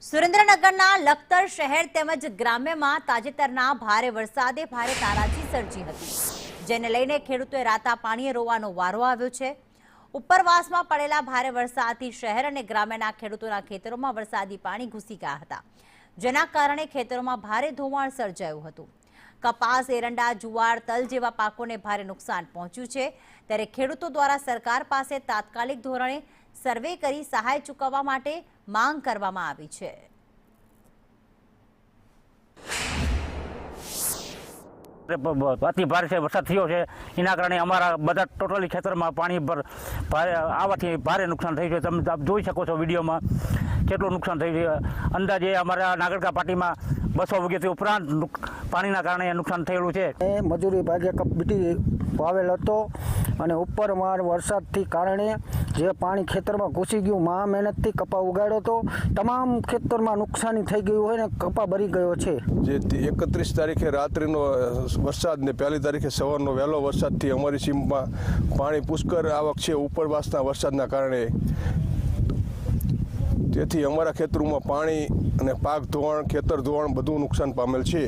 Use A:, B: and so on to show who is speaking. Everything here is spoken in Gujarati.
A: સુરેન્દ્રનગરના લખતર શહેર તેમજ ગ્રામ્યમાં તાજેતરના ભારે વરસાદે ભારે તારાજી સર્જી હતી, જેને લઈને ખેડૂતોએ રાતા પાણીએ રોવાનો વારો આવ્યો છે। ઉપરવાસમાં પડેલા ભારે વરસાદથી શહેર અને ગ્રામ્યના ખેડૂતોના ખેતરોમાં વરસાદી પાણી ઘૂસી ગયા હતા, જેના કારણે ખેતરોમાં ભારે ધોવાણ સર્જાયું હતું। કપાસ, એરંડા, જુવાર, તલ જેવા પાકોને ભારે નુકસાન પહોંચ્યું છે, ત્યારે ખેડૂતો દ્વારા સરકાર પાસે તાત્કાલિક ધોરણે સર્વે કરી સહાય ચૂકવવા માટે માંગ કરવામાં આવી છે।
B: અતિ ભારે વરસાદ થયો છે, એના કારણે અમારા બધા ટોટલી ખેતરમાં પાણી આવવાથી ભારે નુકસાન થયું છે। તમે જોઈ શકો છો વિડીયોમાં કેટલું નુકસાન થયું છે। અંદાજે અમારા નાગરકા પાટીમાં 200 વીઘાથી ઉપરાંત પાણીના કારણે નુકસાન થયેલું છે।
C: મજૂરી ભાગે બીટી વાવેલ હતો અને ઉપરમાર વરસાદથી કારણે જે પાણી ખેતરમાં ઘૂસી ગયું, મહા મહેનતથી કપા ઉગાડ્યો હતો, તમામ ખેતરમાં નુકસાની થઈ ગયું હોય ને કપા ભરી ગયો છે।
D: જે 31 તારીખે રાત્રિનો વરસાદ ને 1 તારીખે સવારનો વહેલો વરસાદથી અમારી સીમમાં પાણી પુષ્કળ આવક છે ઉપરવાસના વરસાદના કારણે। તેથી અમારા ખેતરોમાં પાણી અને પાક ધોવાણ, ખેતર ધોવાણ બધું નુકસાન પામેલ છે।